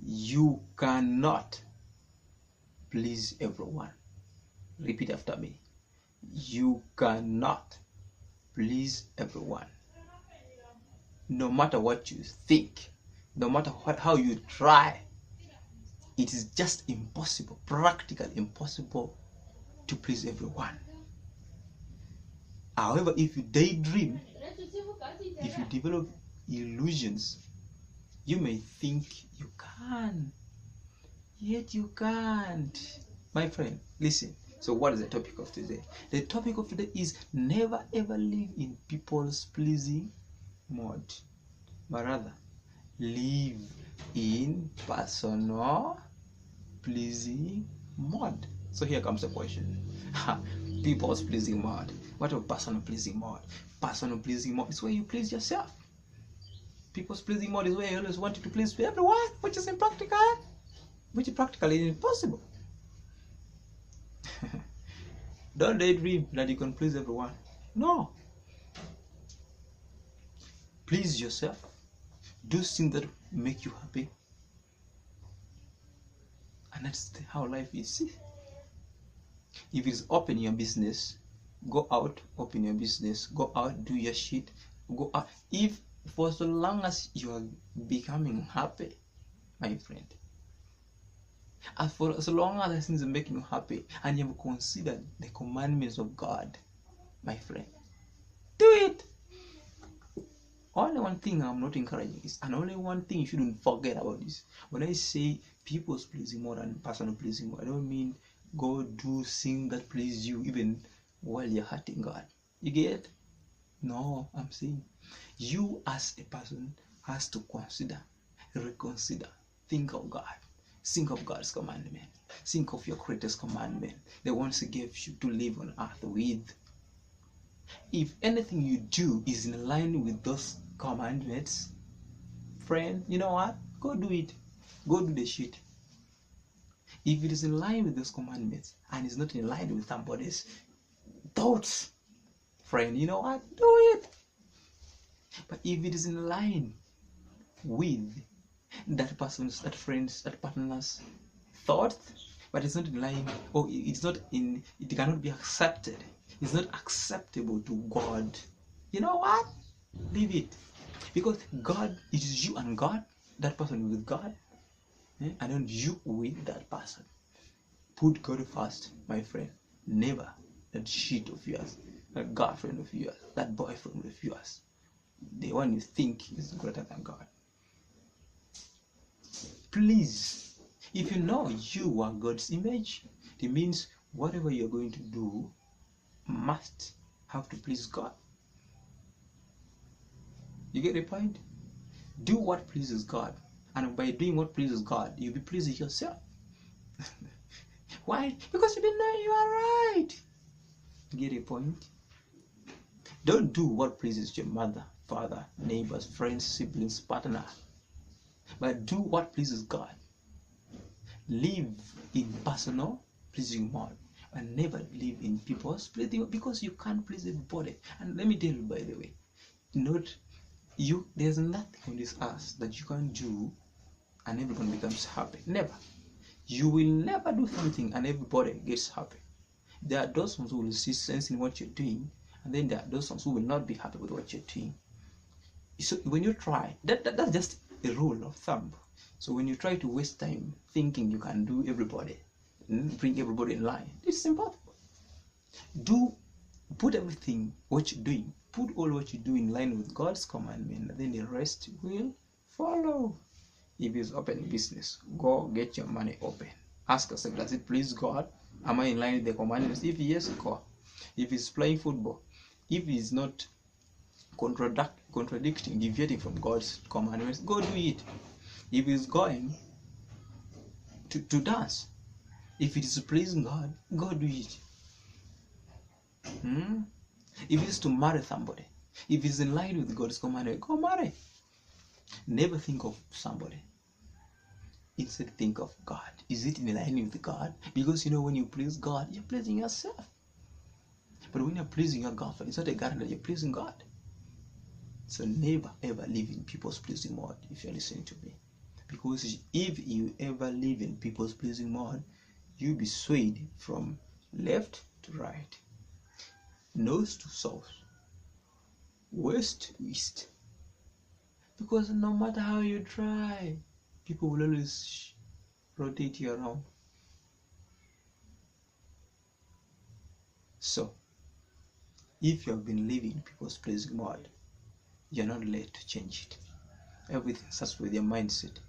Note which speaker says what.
Speaker 1: You cannot please everyone. Repeat after me. You cannot please everyone. No matter what you think, no matter how you try, it is just impossible, practically impossible to please everyone. However, if you daydream, if you develop illusions, you may think you can, yet you can't. My friend, listen. So what is the topic of today? The topic of today is never ever live in people's pleasing mode, but rather live in personal pleasing mode. So here comes the question. People's pleasing mode. What about personal pleasing mode? Personal pleasing mode is where you please yourself. People's pleasing mode is where you always want to please everyone, which is impractical, which is practically impossible. Don't daydream that you can please everyone. No. Please yourself. Do things that make you happy. And that's how life is. If it's open your business, go out, open your business, go out, do your shit, go out. If for so long as you are becoming happy, my friend, as for as long as things are making you happy and you have considered the commandments of God, my friend, do it. Only one thing I'm not encouraging is, and only one thing you shouldn't forget about this. When I say people's pleasing more than personal pleasing more, I don't mean go do things that please you even while you're hurting God. You get? No, I'm saying you as a person has to consider, reconsider, think of God. Think of God's commandment. Think of your greatest commandment, the ones He gave you to live on earth with. If anything you do is in line with those commandments, friend, you know what? Go do it. Go do the shit. If it is in line with those commandments and it's not in line with somebody's thoughts, friend, you know what? Do it. But if it is in line with that person's, that friend's, that partner's thoughts, but it's not in line, or it's not in, it cannot be accepted, it's not acceptable to God, you know what? Leave it. Because God, it is you and God, that person with God, and then you with that person. Put God first, my friend. Never that shit of yours, that girlfriend of yours, that boyfriend of yours, the one you think is greater than God. Please, if you know you are God's image, it means whatever you're going to do must have to please God. You get the point? Do what pleases God, and by doing what pleases God, you'll be pleasing yourself. Why? Because you know you are right. You get a point? Don't do what pleases your mother, father, neighbors, friends, siblings, partner, but do what pleases God. Live in personal pleasing mode and never live in people's pleasing, because you can't please everybody. And let me tell you, by the way, there's nothing on this earth that you can do and everyone becomes happy. Never. You will never do something and everybody gets happy. There are those ones who will see sense in what you're doing, and then there are those ones who will not be happy with what you're doing. So when you try, that's just a rule of thumb. So when you try to waste time thinking you can do everybody, bring everybody in line, it's impossible. Put everything what you're doing, put all what you do in line with God's commandment, and then the rest will follow. If it's open business, go get your money open. Ask yourself, does it please God? Am I in line with the commandments? If yes, go. If it's playing football, if it's not contradicting, deviating from God's commandments, go do it. If it's going to dance, if it is pleasing God, go do it. If it's to marry somebody, if it's in line with God's commandment, go marry. Never think of somebody. Instead, think of God. Is it in line with God? Because when you please God, you're pleasing yourself. But when you're pleasing your girlfriend, it's not a guarantee that you're pleasing God. So never ever live in people's pleasing mode if you're listening to me. Because if you ever live in people's pleasing mode, you'll be swayed from left to right, north to south, west to east. Because no matter how you try, people will always rotate you around. So, if you have been living people's pleasing mode, you're not late to change it. Everything starts with your mindset.